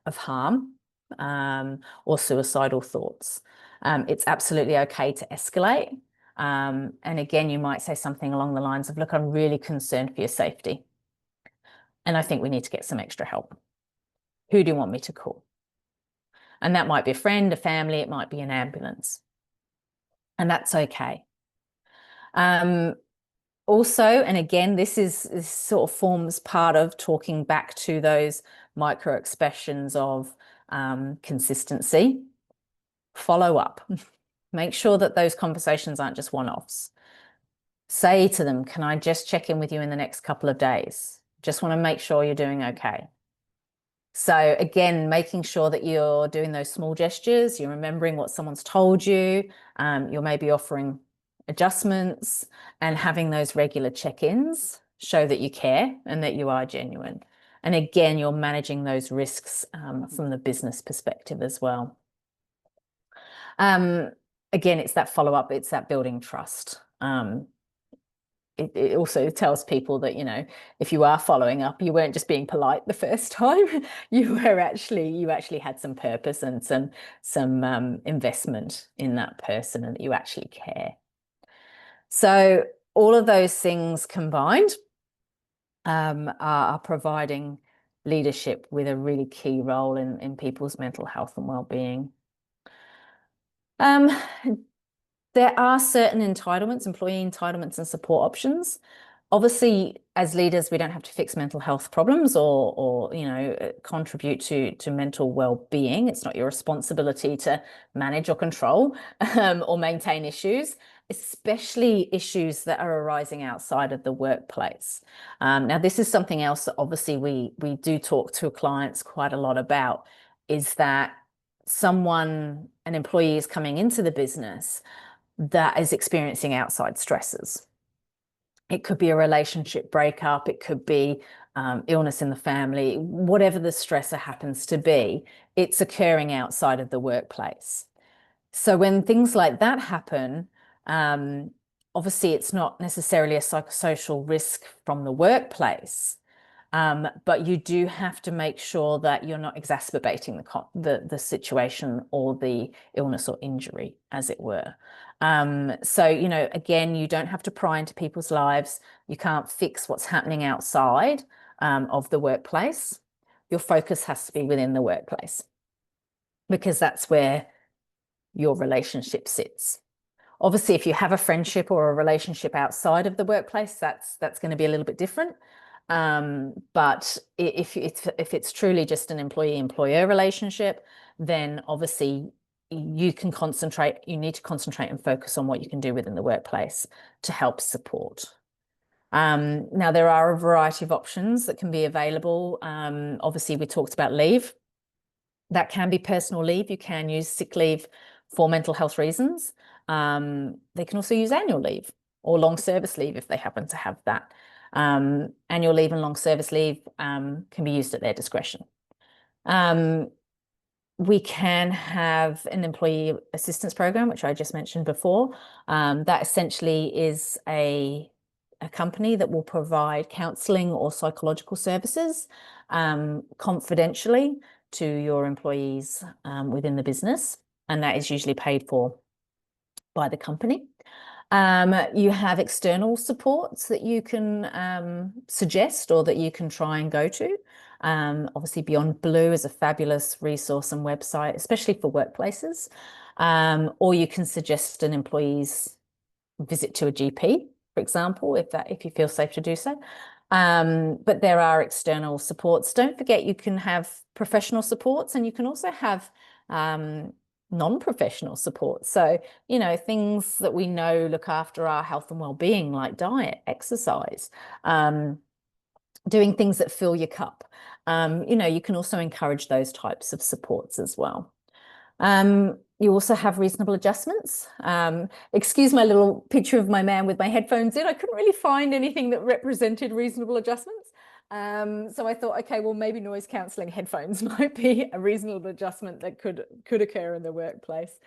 of harm or suicidal thoughts. It's absolutely okay to escalate. And again, you might say something along the lines of, look, I'm really concerned for your safety, and I think we need to get some extra help. Who do you want me to call? And that might be a friend, a family, it might be an ambulance. And that's okay. Also, and again, this sort of forms part of talking back to those micro expressions of consistency. Follow up. Make sure that those conversations aren't just one-offs. Say to them, can I just check in with you in the next couple of days? Just want to make sure you're doing okay. So again, making sure that you're doing those small gestures, you're remembering what someone's told you, you're maybe offering adjustments, and having those regular check-ins show that you care and that you are genuine. And again, you're managing those risks from the business perspective as well. Again, it's that follow-up, it's that building trust. It also tells people that, if you are following up, you weren't just being polite the first time. You actually had some purpose and some investment in that person, and that you actually care. So all of those things combined are providing leadership with a really key role in people's mental health and well-being. There are certain entitlements, employee entitlements and support options. Obviously, as leaders, we don't have to fix mental health problems or contribute to mental well-being. It's not your responsibility to manage or control or maintain issues, especially issues that are arising outside of the workplace. Now, this is something else that obviously we do talk to clients quite a lot about, is that an employee is coming into the business that is experiencing outside stresses. It could be a relationship breakup, it could be illness in the family, whatever the stressor happens to be, it's occurring outside of the workplace. So when things like that happen, obviously it's not necessarily a psychosocial risk from the workplace, but you do have to make sure that you're not exacerbating the situation or the illness or injury, as it were. So, again, you don't have to pry into people's lives. You can't fix what's happening outside of the workplace. Your focus has to be within the workplace, because that's where your relationship sits. Obviously, if you have a friendship or a relationship outside of the workplace, that's going to be a little bit different. But if it's truly just an employee-employer relationship, then obviously you need to concentrate and focus on what you can do within the workplace to help support. Now, there are a variety of options that can be available. Obviously, we talked about leave. That can be personal leave. You can use sick leave for mental health reasons. They can also use annual leave or long service leave if they happen to have that. Annual leave and long service leave can be used at their discretion. We can have an employee assistance program, which I just mentioned before. That essentially is a company that will provide counselling or psychological services confidentially to your employees within the business, and that is usually paid for by the company. You have external supports that you can suggest or that you can try and go to. Obviously, Beyond Blue is a fabulous resource and website, especially for workplaces. Or you can suggest an employee's visit to a GP, for example, if you feel safe to do so. But there are external supports. Don't forget, you can have professional supports, and you can also have non-professional support. So, things that we know look after our health and well-being, like diet, exercise, doing things that fill your cup. You can also encourage those types of supports as well. You also have reasonable adjustments. Excuse my little picture of my man with my headphones in. I couldn't really find anything that represented reasonable adjustments. So I thought, okay, well, maybe noise cancelling headphones might be a reasonable adjustment that could occur in the workplace.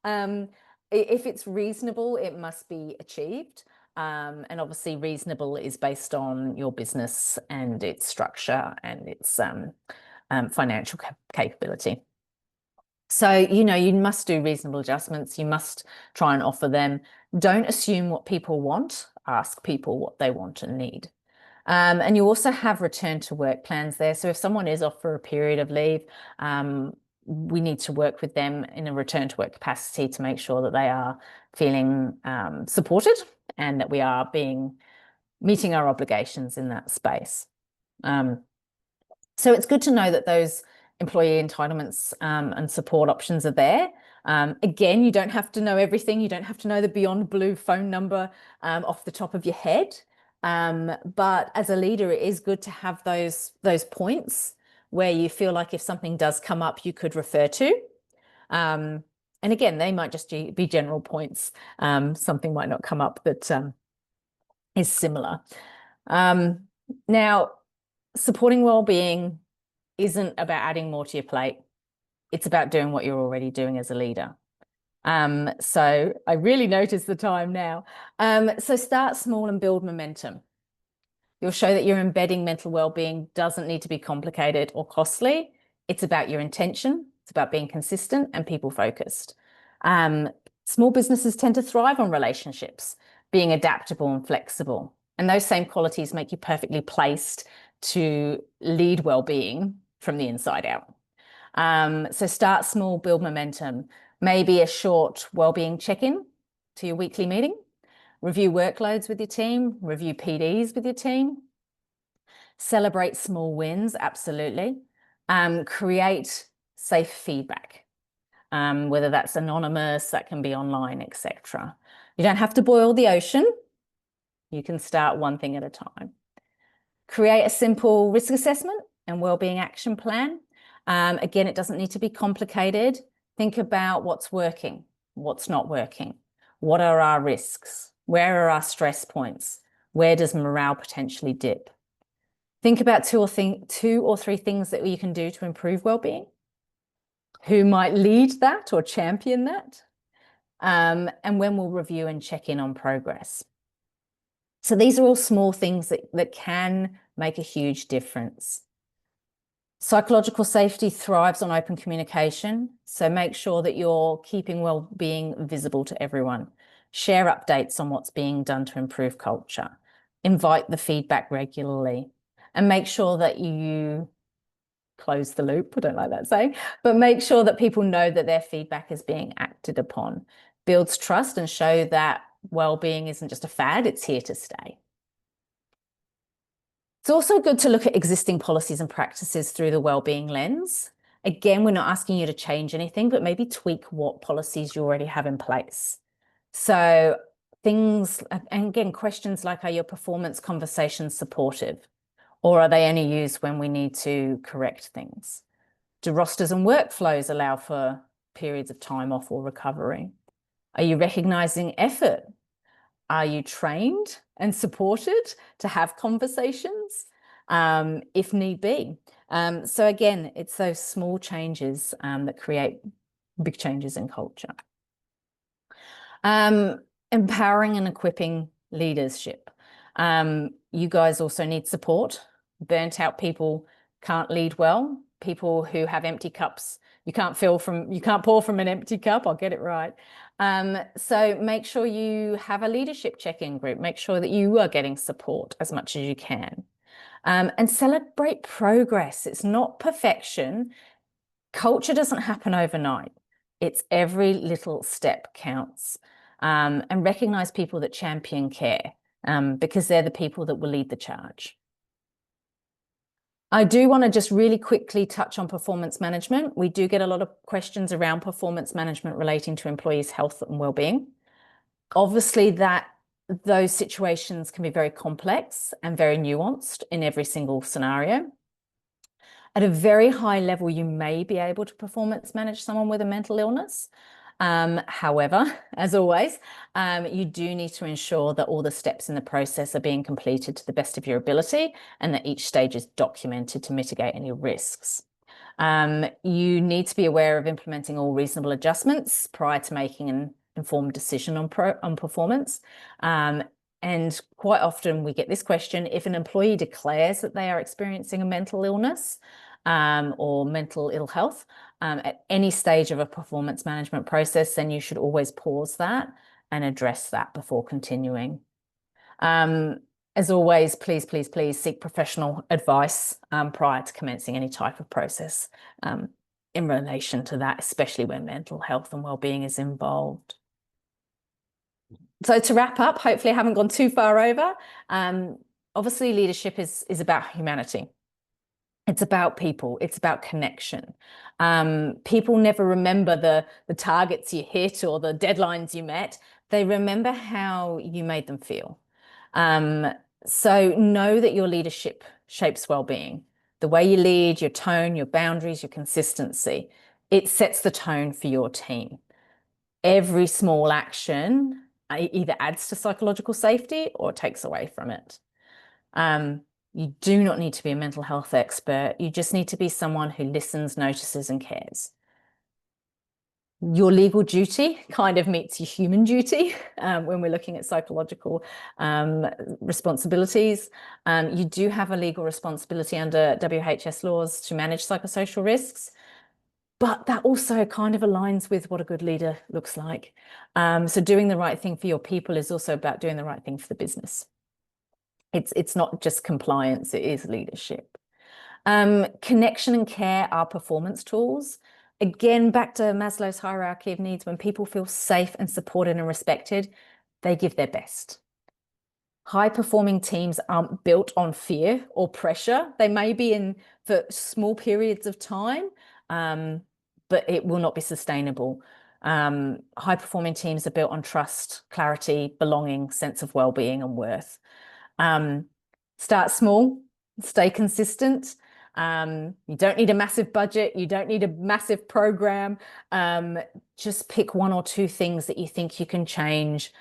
If it's reasonable, it must be achieved. And obviously reasonable is based on your business and its structure and its financial capability. So, you must do reasonable adjustments. You must try and offer them. Don't assume what people want. Ask people what they want and need. And you also have return to work plans there. So if someone is off for a period of leave, we need to work with them in a return to work capacity to make sure that they are feeling supported and that we are meeting our obligations in that space. So it's good to know that those employee entitlements and support options are there. Again, you don't have to know everything. You don't have to know the Beyond Blue phone number off the top of your head. But as a leader, it is good to have those points where you feel like if something does come up, you could refer to. And again, they might just be general points. Something might not come up that is similar. Now, supporting well-being isn't about adding more to your plate. It's about doing what you're already doing as a leader. So I really notice the time now. So start small and build momentum. You'll show that your embedding mental well-being doesn't need to be complicated or costly. It's about your intention. It's about being consistent and people-focused. Small businesses tend to thrive on relationships, being adaptable and flexible. And those same qualities make you perfectly placed to lead well-being from the inside out. So start small, build momentum. Maybe a short well-being check-in to your weekly meeting. Review workloads with your team. Review PDs with your team. Celebrate small wins, absolutely. Create safe feedback, whether that's anonymous, that can be online, etc. You don't have to boil the ocean. You can start one thing at a time. Create a simple risk assessment and well-being action plan. Again, it doesn't need to be complicated. Think about what's working, what's not working. What are our risks? Where are our stress points? Where does morale potentially dip? Think about two or three things that you can do to improve well-being. Who might lead that or champion that? And when we'll review and check in on progress. So these are all small things that can make a huge difference. Psychological safety thrives on open communication. So make sure that you're keeping well-being visible to everyone. Share updates on what's being done to improve culture. Invite the feedback regularly. And make sure that you close the loop. I don't like that saying, but make sure that people know that their feedback is being acted upon. Builds trust and show that well-being isn't just a fad, it's here to stay. It's also good to look at existing policies and practices through the well-being lens. Again, we're not asking you to change anything, but maybe tweak what policies you already have in place. So things, and again, questions like, are your performance conversations supportive? Or are they only used when we need to correct things? Do rosters and workflows allow for periods of time off or recovery? Are you recognising effort? Are you trained and supported to have conversations if need be? So again, it's those small changes that create big changes in culture. Empowering and equipping leadership. You guys also need support. Burnt out people can't lead well. People who have empty cups, you can't pour from an empty cup. I'll get it right. So make sure you have a leadership check-in group. Make sure that you are getting support as much as you can. And celebrate progress. It's not perfection. Culture doesn't happen overnight. It's every little step counts. And recognize people that champion care because they're the people that will lead the charge. I do want to just really quickly touch on performance management. We do get a lot of questions around performance management relating to employees' health and well-being. Obviously, those situations can be very complex and very nuanced in every single scenario. At a very high level, you may be able to performance manage someone with a mental illness. However, as always, you do need to ensure that all the steps in the process are being completed to the best of your ability and that each stage is documented to mitigate any risks. You need to be aware of implementing all reasonable adjustments prior to making an informed decision on performance. And quite often we get this question: if an employee declares that they are experiencing a mental illness or mental ill health at any stage of a performance management process, then you should always pause that and address that before continuing. As always, please, please, please seek professional advice prior to commencing any type of process in relation to that, especially when mental health and well-being is involved. So to wrap up, hopefully I haven't gone too far over. Obviously, leadership is about humanity. It's about people. It's about connection. People never remember the targets you hit or the deadlines you met. They remember how you made them feel. So know that your leadership shapes well-being. The way you lead, your tone, your boundaries, your consistency, it sets the tone for your team. Every small action either adds to psychological safety or takes away from it. You do not need to be a mental health expert. You just need to be someone who listens, notices, and cares. Your legal duty kind of meets your human duty when we're looking at psychological responsibilities. You do have a legal responsibility under WHS laws to manage psychosocial risks, but that also kind of aligns with what a good leader looks like. So doing the right thing for your people is also about doing the right thing for the business. It's not just compliance, it is leadership. Connection and care are performance tools. Again, back to Maslow's hierarchy of needs, when people feel safe and supported and respected, they give their best. High-performing teams aren't built on fear or pressure. They may be in for small periods of time, but it will not be sustainable. High-performing teams are built on trust, clarity, belonging, sense of well-being and worth. Start small, stay consistent. You don't need a massive budget. You don't need a massive program. Just pick one or two things that you think you can change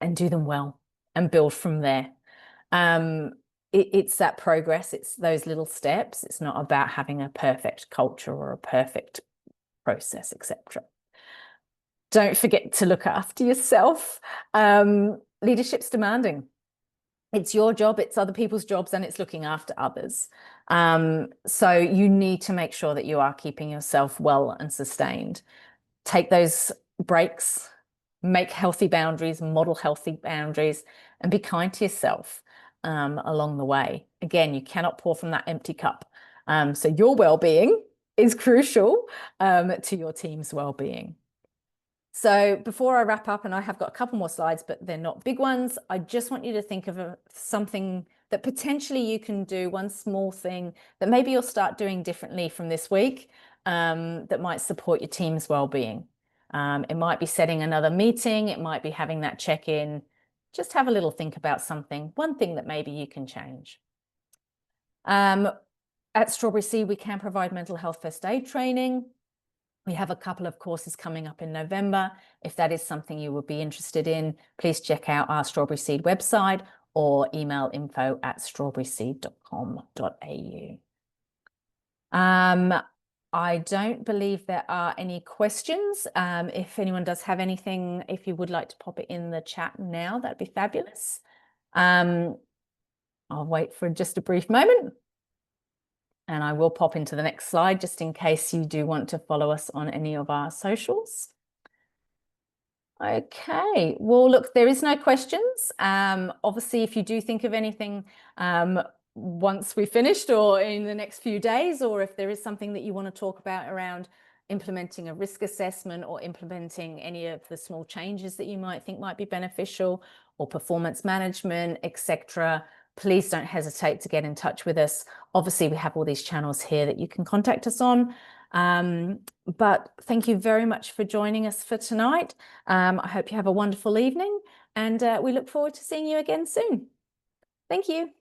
and do them well and build from there. It's that progress. It's those little steps. It's not about having a perfect culture or a perfect process, etc. Don't forget to look after yourself. Leadership's demanding. It's your job, it's other people's jobs, and it's looking after others. So you need to make sure that you are keeping yourself well and sustained. Take those breaks, make healthy boundaries, model healthy boundaries, and be kind to yourself along the way. Again, you cannot pour from that empty cup. So your well-being is crucial to your team's well-being. So before I wrap up, and I have got a couple more slides, but they're not big ones, I just want you to think of something that potentially you can do, one small thing that maybe you'll start doing differently from this week that might support your team's well-being. It might be setting another meeting. It might be having that check-in. Just have a little think about something, one thing that maybe you can change. At Strawberry Seed, we can provide mental health first aid training. We have a couple of courses coming up in November. If that is something you would be interested in, please check out our Strawberry Seed website or email info@strawberryseed.com.au. I don't believe there are any questions. If anyone does have anything, if you would like to pop it in the chat now, that'd be fabulous. I'll wait for just a brief moment. And I will pop into the next slide just in case you do want to follow us on any of our socials. Okay, well, look, there is no questions. Obviously, if you do think of anything once we finished or in the next few days, or if there is something that you want to talk about around implementing a risk assessment or implementing any of the small changes that you might think might be beneficial, or performance management, etc., please don't hesitate to get in touch with us. Obviously, we have all these channels here that you can contact us on. But thank you very much for joining us for tonight. I hope you have a wonderful evening, and we look forward to seeing you again soon. Thank you.